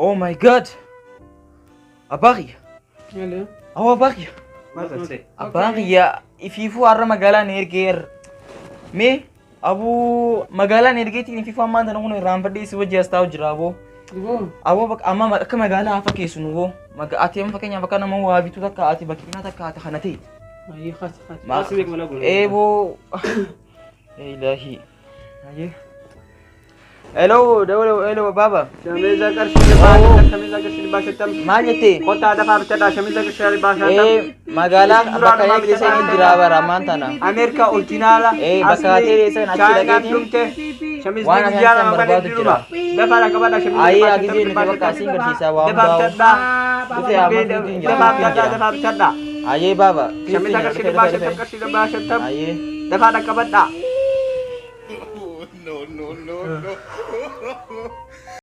Oh my god. Abari. Hello. Oh abari. Abari ya ififu arra magala nerger. Me abu magala nergeti ififu amma tan kuno rampadi si wajja staw jirabo. Abo bak amma akka magala afa kesunugo. Mag ati am fakenya fakana mo wabitu takka ati bakina takka ati khanati. Ay khas khas. Ma Asibek wala gulo. Ebo. Ya ilahi. Aye. Hello, hello baba. Shamiza kar shil baashatam shamiza kar shil baashatam. Maal jette? Kota dafa bitada shamiza kar shil baashatam. Magala bakka eegde sen diraba mantana. Amerika ultinala. Bakka tere sen achi dhumte. Shamiz Waan biyya asan barbaadu jira. Dafa rakabada shamiza. Aye agise ni bakka sin garsiisa waan dafa bitada. Dute amma dutin dafa bitada dafa bitada. Aye baba. Shamiza kar shil baashatam. Aye. dafa rakabada. No.